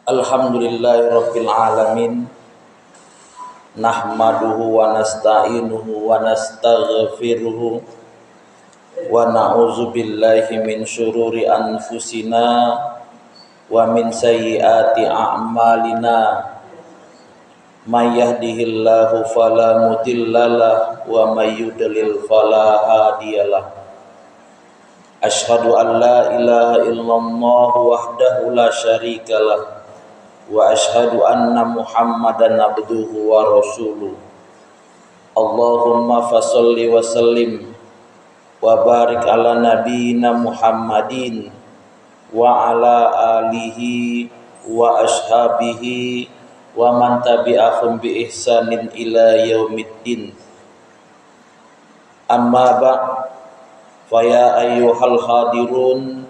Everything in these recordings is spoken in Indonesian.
Alhamdulillahirabbil alamin. Nahmaduhu wa nasta'inuhu wa nastaghfiruhu wa na'udzu billahi min syururi anfusina wa min sayyiati a'malina. May yahdihillahu fala mudhillalah wa may yudlil fala hadiyalah. Asyhadu an la ilaha illallah wahdahu la syarikalah wa asyhadu anna Muhammadan abduhu wa rasuluh. Allahumma fasholli wa sallim wa barik ala nabiyyina Muhammadin wa ala alihi wa ashabihi wa man tabi'ahum bi ihsanin ila yaumiddin. Amma ba'd, fa ya ayyuhal hadirun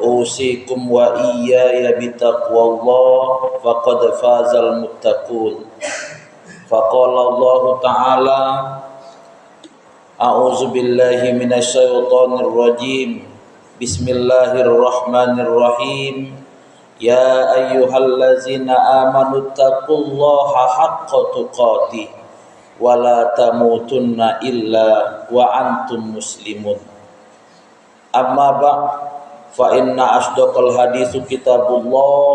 usikum wa iyaya bitaqwallah faqad fazal muttaqun. Faqala Allah ta'ala a'udzu billahi minasyaitonir rajim. Bismillahirrahmanirrahim. Ya ayyuhallazina amanu taqullaha haqqa tuqatih wa la tamutunna illa wa antum muslimun. Amma ba'd, fa inna asdaqal haditsu kitabullah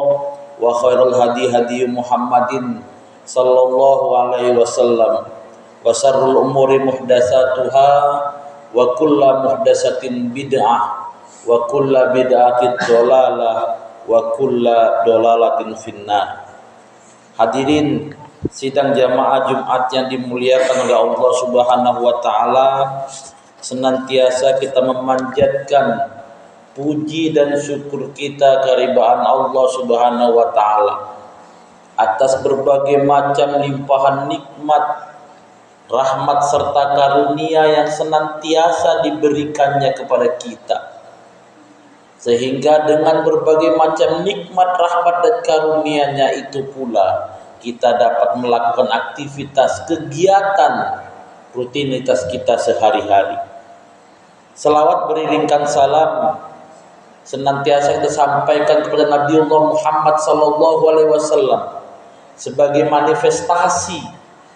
wa khairul hadi Muhammadin sallallahu alaihi wasallam wa syarrul umuri muhdatsatuha wa kullu muhdatsatin bid'ah wa kullu bid'atin dhalalah wa kullu dhalalatin finnar. Hadirin sidang jamaah Jumat yang dimuliakan oleh Allah Subhanahu wa taala, senantiasa kita memanjatkan puji dan syukur kita kehadirat Allah Subhanahu wa taala atas berbagai macam limpahan nikmat, rahmat serta karunia yang senantiasa diberikannya kepada kita. Sehingga dengan berbagai macam nikmat, rahmat dan karunia-Nya itu pula kita dapat melakukan aktivitas, kegiatan, rutinitas kita sehari-hari. Selawat beriringkan salam senantiasa kita sampaikan kepada Nabiullah Muhammad sallallahu alaihi wasallam sebagai manifestasi,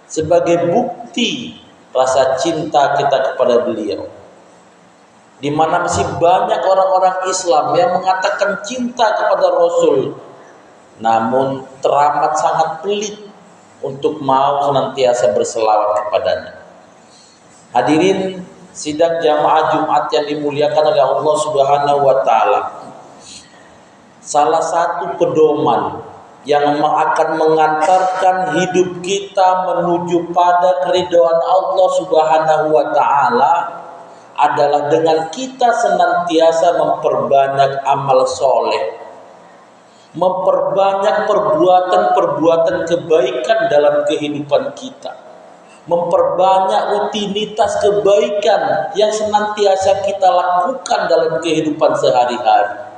sebagai bukti rasa cinta kita kepada beliau. Di mana masih banyak orang-orang Islam yang mengatakan cinta kepada Rasul, namun teramat sangat pelit untuk mau senantiasa berselawat kepadanya. Hadirin sidang jamaah Jumat yang dimuliakan oleh Allah Subhanahu wa taala, salah satu pedoman yang akan mengantarkan hidup kita menuju pada keridhaan Allah Subhanahu wa taala adalah dengan kita senantiasa memperbanyak amal soleh, memperbanyak perbuatan-perbuatan kebaikan dalam kehidupan kita, memperbanyak rutinitas kebaikan yang senantiasa kita lakukan dalam kehidupan sehari-hari.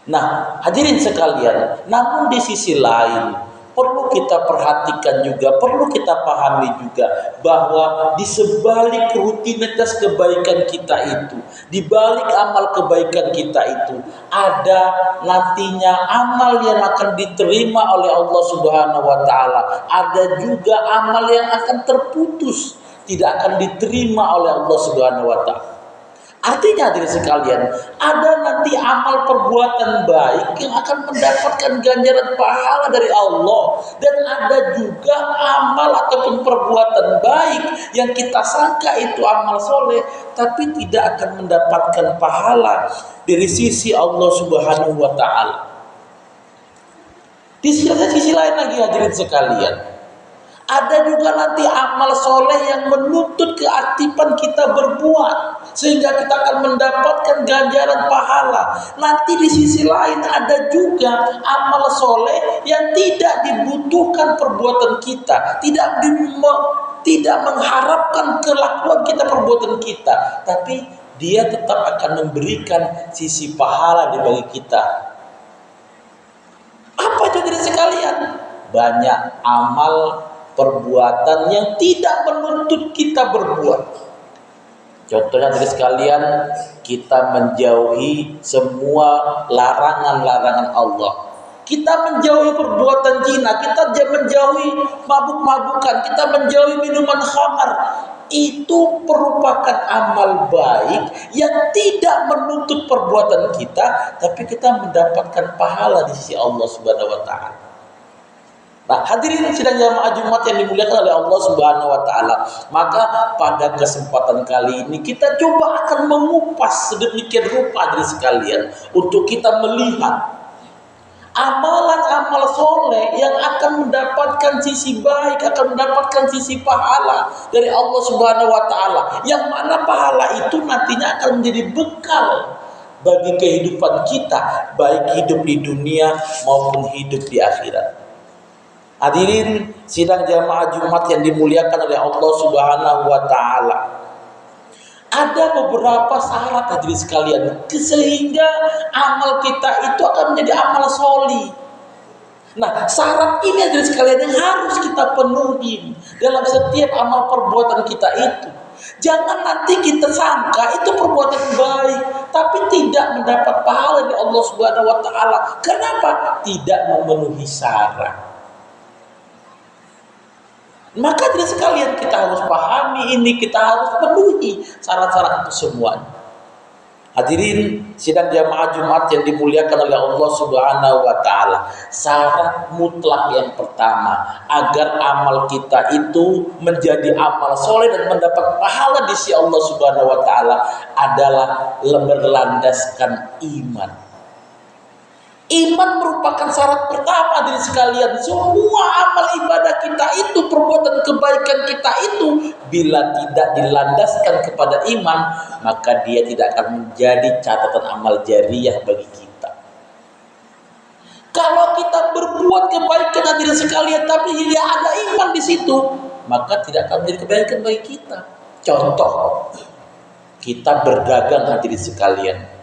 Nah, hadirin sekalian, namun di sisi lain perlu kita perhatikan juga, perlu kita pahami juga bahwa di sebalik rutinitas kebaikan kita itu, di balik amal kebaikan kita itu, ada nantinya amal yang akan diterima oleh Allah Subhanahu wa taala. Ada juga amal yang akan terputus, tidak akan diterima oleh Allah Subhanahu wa taala. Artinya hadirin sekalian, ada nanti amal perbuatan baik yang akan mendapatkan ganjaran pahala dari Allah, dan ada juga amal ataupun perbuatan baik yang kita sangka itu amal soleh, tapi tidak akan mendapatkan pahala dari sisi Allah Subhanahu wa taala. Di sisi lain lagi hadirin sekalian, ada juga nanti amal soleh yang menuntut keaktifan kita berbuat sehingga kita akan mendapatkan ganjaran pahala. Nanti di sisi lain ada juga amal soleh yang tidak dibutuhkan perbuatan kita, tidak mengharapkan kelakuan kita, perbuatan kita, tapi dia tetap akan memberikan sisi pahala di bagi kita. Apa itu hadirin sekalian? Banyak amal perbuatan yang tidak menuntut kita berbuat. Contohnya dari sekalian, kita menjauhi semua larangan-larangan Allah. kita menjauhi perbuatan zina, kita menjauhi mabuk-mabukan, kita menjauhi minuman khamar, itu merupakan amal baik yang tidak menuntut perbuatan kita, tapi kita mendapatkan pahala di sisi Allah Subhanahu wa taala. Nah, hadirin sidang jamaah Jumat yang dimuliakan oleh Allah Subhanahu wa taala, maka pada kesempatan kali ini kita coba akan mengupas sedemikian rupa hadirin sekalian untuk kita melihat amalan-amal soleh yang akan mendapatkan sisi baik, akan mendapatkan sisi pahala dari Allah Subhanahu wa taala, yang mana pahala itu nantinya akan menjadi bekal bagi kehidupan kita, baik hidup di dunia maupun hidup di akhirat. Hadirin sidang jamaah Jumat yang dimuliakan oleh Allah Subhanahu wa taala. Ada beberapa syarat hadirin sekalian sehingga amal kita itu akan menjadi amal sholih. Nah, syarat ini hadirin sekalian yang harus kita penuhi dalam setiap amal perbuatan kita itu. Jangan nanti kita sangka itu perbuatan baik tapi tidak mendapat pahala dari Allah Subhanahu wa taala. Kenapa? Tidak memenuhi syarat. Maka tidak sekalian kita harus pahami ini, kita harus penuhi syarat-syarat itu semua. Hadirin sidang jamaah Jumat yang dimuliakan oleh Allah Subhanahu wa taala, syarat mutlak yang pertama agar amal kita itu menjadi amal soleh dan mendapat pahala di sisi Allah Subhanahu wa taala adalah berlandaskan iman. Iman merupakan syarat pertama dari sekalian. Semua amal ibadah kita itu, perbuatan kebaikan kita itu, bila tidak dilandaskan kepada iman, maka dia tidak akan menjadi catatan amal jariah bagi kita. Kalau kita berbuat kebaikan dari sekalian tapi tidak ada iman di situ, maka tidak akan menjadi kebaikan bagi kita. Contoh, kita berdagang hadirin sekalian.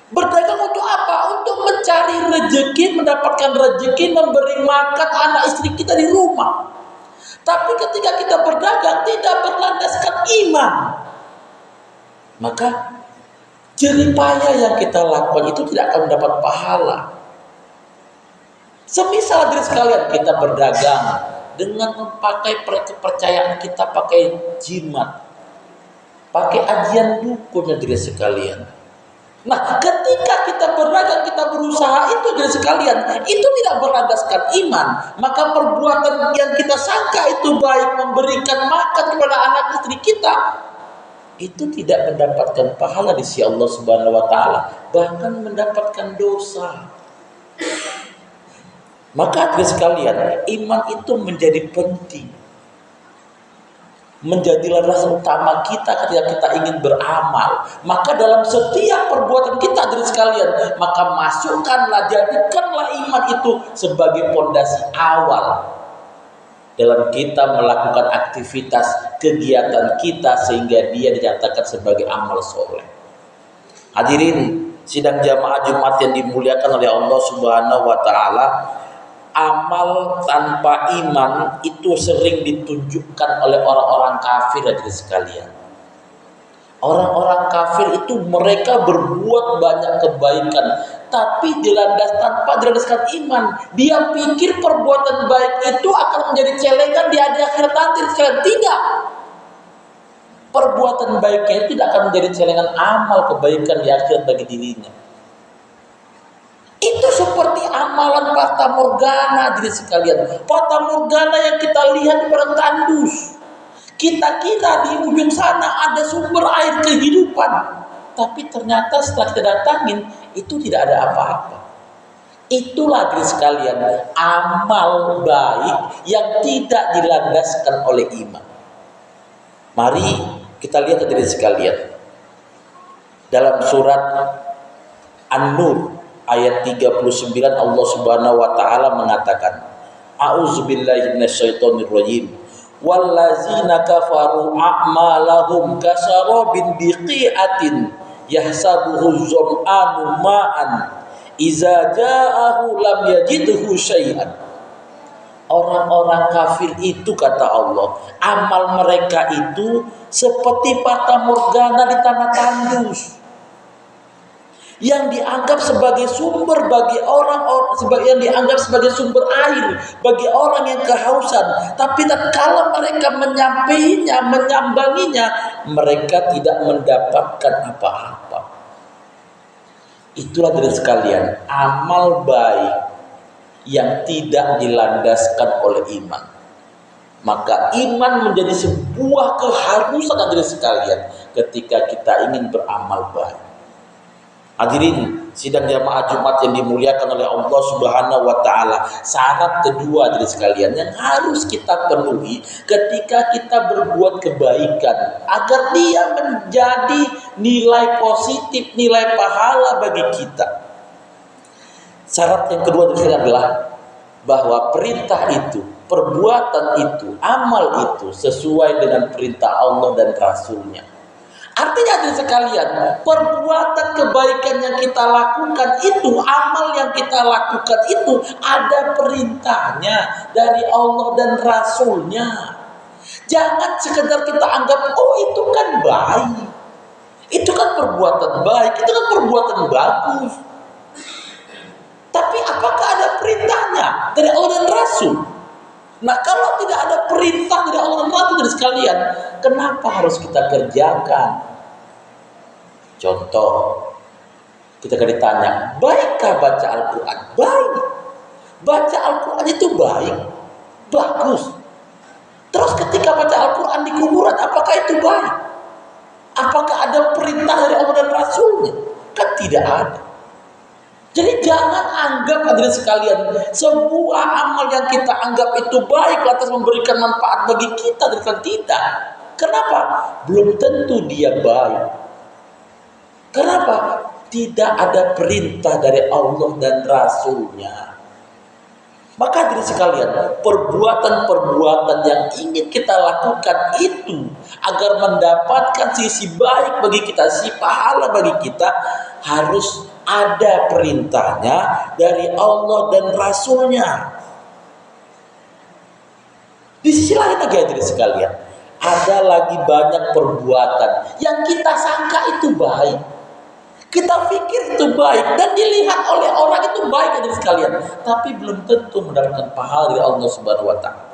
Berdagang untuk apa? Untuk mencari rezeki, mendapatkan rezeki, memberi makan anak istri kita di rumah. Tapi ketika kita berdagang tidak berlandaskan iman, maka jerih payah yang kita lakukan itu tidak akan mendapat pahala. Semisal diri sekalian kita berdagang dengan memakai kepercayaan kita, pakai jimat, pakai ajian dukun diri sekalian. Nah, ketika kita berdagang, kita berusaha itu dari sekalian, itu tidak berlandaskan iman, maka perbuatan yang kita sangka itu baik, memberikan makan kepada anak istri kita, itu tidak mendapatkan pahala di sisi Allah Subhanahu wa taala, bahkan mendapatkan dosa. Maka dari sekalian, iman itu menjadi penting, menjadi landasan utama kita ketika kita ingin beramal. Maka dalam setiap perbuatan kita dari sekalian, maka masukkanlah, jadikanlah iman itu sebagai pondasi awal dalam kita melakukan aktivitas kegiatan kita sehingga dia dinyatakan sebagai amal soleh. Hadirin sidang jamaah Jumat yang dimuliakan oleh Allah Subhanahu wa taala, amal tanpa iman itu sering ditunjukkan oleh orang-orang kafir hadirin sekalian. Orang-orang kafir itu mereka berbuat banyak kebaikan tapi tanpa dilandaskan iman. Dia pikir perbuatan baik itu akan menjadi celengan di akhirat nanti. Sekalian tidak. Perbuatan baiknya itu tidak akan menjadi celengan amal kebaikan di akhirat bagi dirinya. Itu seperti amalan fata morgana diri sekalian. Fata morgana yang kita lihat di padang tandus. Kita kira di ujung sana ada sumber air kehidupan, tapi ternyata setelah kita datangin itu tidak ada apa-apa. Itulah diri sekalian amal baik yang tidak dilandaskan oleh iman. Mari kita lihat diri sekalian dalam surat An-Nur ayat 39, Allah Subhanahu wa taala mengatakan, A'udzubillahi minasyaitonirrajim. Wallazina kafaru a'malahum kasarabin biqi'atin yahsabuhu zam'anu ma'an iza ja'ahu lam yajidhu syai'an. Orang-orang kafir itu, kata Allah, amal mereka itu seperti fata morgana di tanah tandus yang dianggap sebagai sumber bagi orang-orang, yang dianggap sebagai sumber air bagi orang yang kehausan, tapi tatkala mereka menyampainya, menyambanginya, mereka tidak mendapatkan apa-apa. Itulah dari sekalian amal baik yang tidak dilandaskan oleh iman. Maka iman menjadi sebuah keharusan dari sekalian ketika kita ingin beramal baik. Hadirin sidang jamaah Jumat yang dimuliakan oleh Allah Subhanahu wa taala, syarat kedua dari sekalian yang harus kita penuhi ketika kita berbuat kebaikan agar dia menjadi nilai positif, nilai pahala bagi kita. Syarat yang kedua dari sekalian adalah bahwa perintah itu, perbuatan itu, amal itu sesuai dengan perintah Allah dan Rasulnya. Artinya dari sekalian, perbuatan kebaikan yang kita lakukan itu, amal yang kita lakukan itu ada perintahnya dari Allah dan Rasulnya. Jangan sekedar kita anggap, oh itu kan baik, itu kan perbuatan baik, itu kan perbuatan bagus. Tapi apakah ada perintahnya dari Allah dan Rasul? Nah, kalau tidak ada perintah dari Allah dan Rasul dari sekalian, kenapa harus kita kerjakan? Contoh, kita akan ditanya, baikkah baca Al-Quran? Baik. Baca Al-Quran itu baik, bagus. Terus ketika baca Al-Quran di kuburan, apakah itu baik? Apakah ada perintah dari Allah dan Rasulnya? Kan tidak ada. Jadi jangan anggap hadirin sekalian, sebuah amal yang kita anggap itu baik lantas memberikan manfaat bagi kita, dan tidak. Kenapa? Belum tentu dia baik. Kenapa? Tidak ada perintah dari Allah dan Rasulnya. Maka dari sekalian, perbuatan-perbuatan yang ingin kita lakukan itu agar mendapatkan sisi baik bagi kita, sisi pahala bagi kita, harus ada perintahnya dari Allah dan Rasulnya. Di sisi lain lagi dari sekalian, ada lagi banyak perbuatan yang kita sangka itu baik, kita pikir itu baik dan dilihat oleh orang itu baik dari sekalian, tapi belum tentu mendapatkan pahala dari Allah Subhanahu wa taala.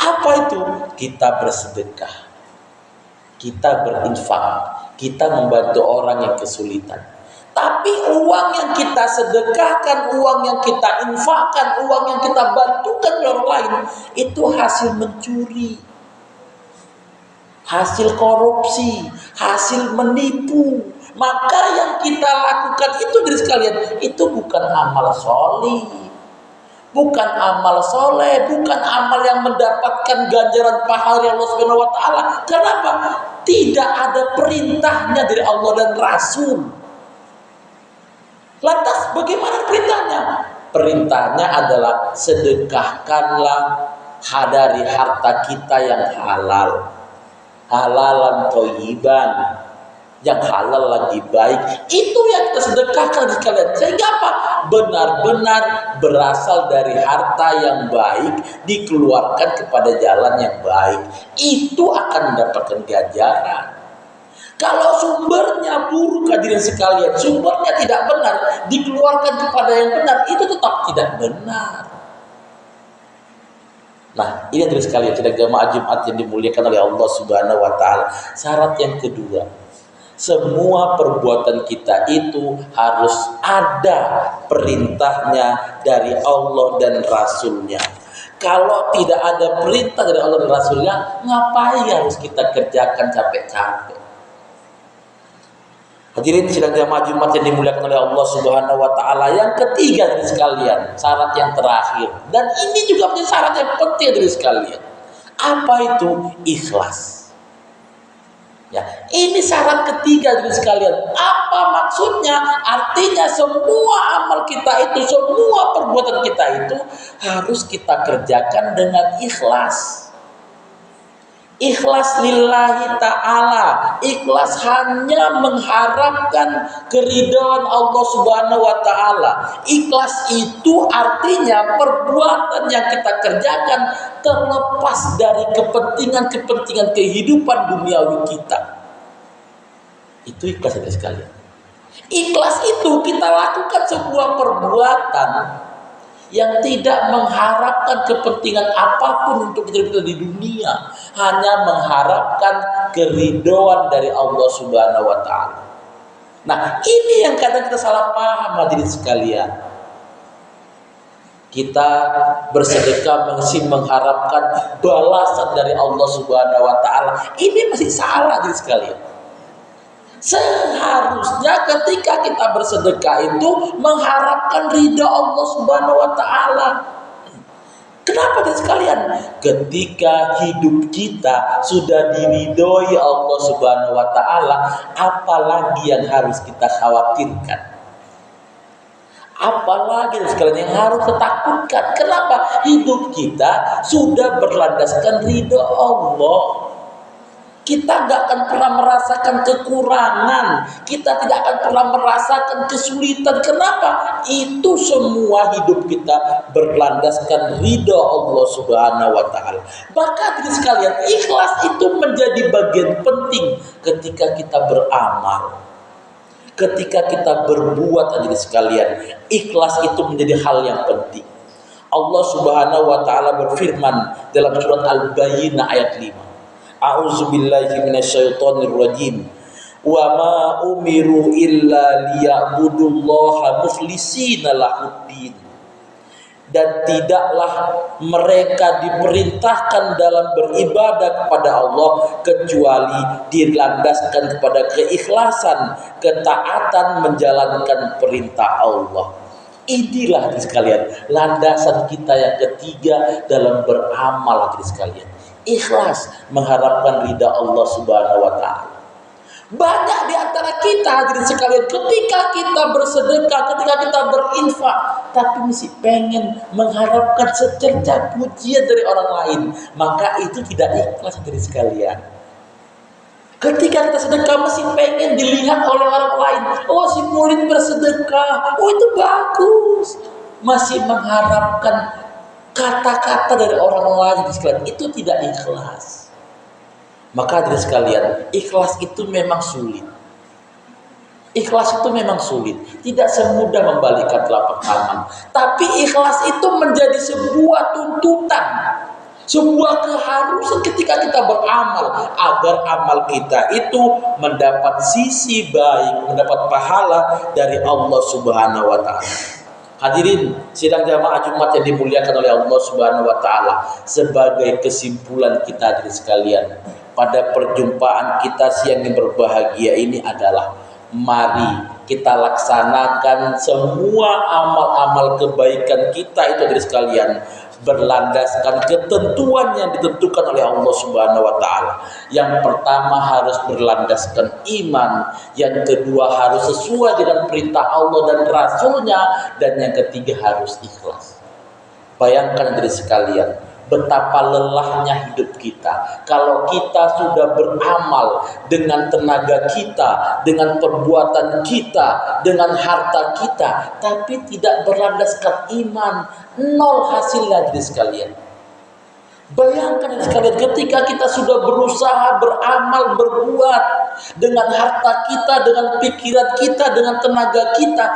Apa itu? Kita bersedekah, kita berinfak, kita membantu orang yang kesulitan. Tapi uang yang kita sedekahkan, uang yang kita infakkan, uang yang kita bantukan orang lain, itu hasil mencuri, hasil korupsi, hasil menipu. Maka yang kita lakukan itu dari sekalian, itu bukan amal solih, bukan amal soleh, bukan amal yang mendapatkan ganjaran pahala dari Allah Subhanahu wa taala. Kenapa? Tidak ada perintahnya dari Allah dan Rasul. Lantas bagaimana perintahnya? Perintahnya adalah sedekahkanlah dari harta kita yang halal, halalan thayyiban, yang halal lagi baik, itu yang kita sedekahkan sekalian. Sehingga apa? Benar-benar berasal dari harta yang baik, dikeluarkan kepada jalan yang baik, itu akan mendapatkan ganjaran. Kalau sumbernya buruk hadirin sekalian, sumbernya tidak benar, dikeluarkan kepada yang benar, itu tetap tidak benar. Nah, ini hadirin sekalian, sidang jamaah Jumat yang dimuliakan oleh Allah Subhanahu wa taala. Syarat yang kedua, semua perbuatan kita itu harus ada perintahnya dari Allah dan Rasulnya. Kalau tidak ada perintah dari Allah dan Rasulnya, ngapain harus kita kerjakan capek-capek? Hadirin sidang jamaah Jumat yang dimuliakan oleh Allah Subhanahu wa taala. Yang ketiga dari sekalian, syarat yang terakhir, dan ini juga menjadi syarat yang penting dari sekalian. Apa itu? Ikhlas. Ya, ini syarat ketiga dari sekalian. Apa maksudnya? Artinya semua amal kita itu, semua perbuatan kita itu harus kita kerjakan dengan ikhlas. Ikhlas lillahi ta'ala, ikhlas hanya mengharapkan keridhaan Allah Subhanahu wa ta'ala. Ikhlas itu artinya perbuatan yang kita kerjakan terlepas dari kepentingan kehidupan duniawi kita. Itu ikhlas ya sekalian. Ikhlas itu kita lakukan sebuah perbuatan yang tidak mengharapkan kepentingan apapun untuk kita di dunia, hanya mengharapkan keridhaan dari Allah Subhanahu wa taala. Nah, ini yang kadang kita salah paham hadirin sekalian. Kita bersedekah masih mengharapkan balasan dari Allah Subhanahu wa taala. Ini masih salah hadirin sekalian. Seharusnya ketika kita bersedekah itu mengharapkan ridha Allah Subhanahu wa taala. Kenapa hadirin sekalian? Ketika hidup kita sudah diridhoi Allah Subhanahu wa taala, apalagi yang harus kita khawatirkan? Apalagi sekalian yang harus kita takutkan? Kenapa? Hidup kita sudah berlandaskan ridha Allah. Kita tidak akan pernah merasakan kekurangan. Kita tidak akan pernah merasakan kesulitan. Kenapa? Itu semua hidup kita berlandaskan ridha Allah Subhanahu wa taala. Maka sekalian, ikhlas itu menjadi bagian penting ketika kita beramal. Ketika kita berbuat hadirin sekalian, ikhlas itu menjadi hal yang penting. Allah Subhanahu wa taala berfirman dalam surat Al-Bayyinah ayat 5. A'udzubillahi minasyaitonir rajim. Wa ma umiru illa liya'budullaha mukhlishina lahuddin. Dan tidaklah mereka diperintahkan dalam beribadah kepada Allah kecuali dilandaskan kepada keikhlasan, ketaatan menjalankan perintah Allah. Inilah sekalian landasan kita yang ketiga dalam beramal sekalian. Ikhlas mengharapkan ridha Allah Subhanahu wa taala. Banyak di antara kita hadirin sekalian ketika kita bersedekah, ketika kita berinfak, tapi masih pengen mengharapkan secerca pujian dari orang lain, maka itu tidak ikhlas hadirin sekalian. Ketika kita sedekah masih pengen dilihat oleh orang lain. Oh, si murid bersedekah, oh itu bagus. Masih mengharapkan kata-kata dari orang lain sekalian, itu tidak ikhlas. Maka hadirin sekalian, ikhlas itu memang sulit. Ikhlas itu memang sulit, tidak semudah membalikkan telapak tangan. Tapi ikhlas itu menjadi sebuah tuntutan, sebuah keharusan ketika kita beramal, agar amal kita itu mendapat sisi baik, mendapat pahala dari Allah Subhanahu wa taala. Hadirin sidang jamaah Jumat yang dimuliakan oleh Allah Subhanahu wa taala, sebagai kesimpulan kita hadirin sekalian, pada perjumpaan kita siang yang berbahagia ini adalah mari kita laksanakan semua amal-amal kebaikan kita itu hadirin sekalian berlandaskan ketentuan yang ditentukan oleh Allah Subhanahu wa taala. Yang pertama harus berlandaskan iman, yang kedua harus sesuai dengan perintah Allah dan Rasulnya, dan yang ketiga harus ikhlas. Bayangkan hadirin sekalian, betapa lelahnya hidup kita kalau kita sudah beramal dengan tenaga kita, dengan perbuatan kita, dengan harta kita, tapi tidak berlandaskan iman, nol hasilnya hadirin sekalian. Bayangkan sekalian, ketika kita sudah berusaha beramal, berbuat dengan harta kita, dengan pikiran kita, dengan tenaga kita,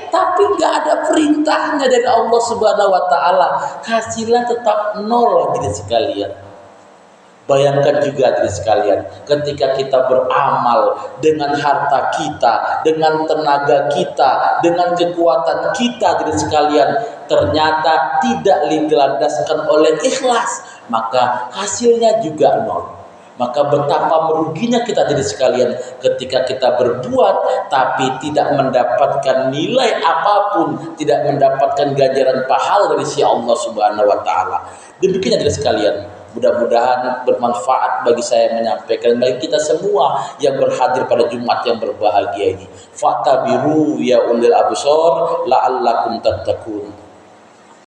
tapi nggak ada perintahnya dari Allah Subhanahu wa taala, hasilnya tetap nol hadirin sekalian. Bayangkan juga hadirin sekalian, ketika kita beramal dengan harta kita, dengan tenaga kita, dengan kekuatan kita hadirin sekalian, ternyata tidak dilandaskan oleh ikhlas, maka hasilnya juga nol. Maka betapa meruginya kita hadirin sekalian ketika kita berbuat tapi tidak mendapatkan nilai apapun, tidak mendapatkan ganjaran pahala dari si Allah Subhanahu wa taala. Demikian hadirin sekalian, mudah-mudahan bermanfaat bagi saya menyampaikan, bagi kita semua yang berhadir pada Jumat yang berbahagia ini. Fatabiru ya ulil absor la'allakum tattaqun.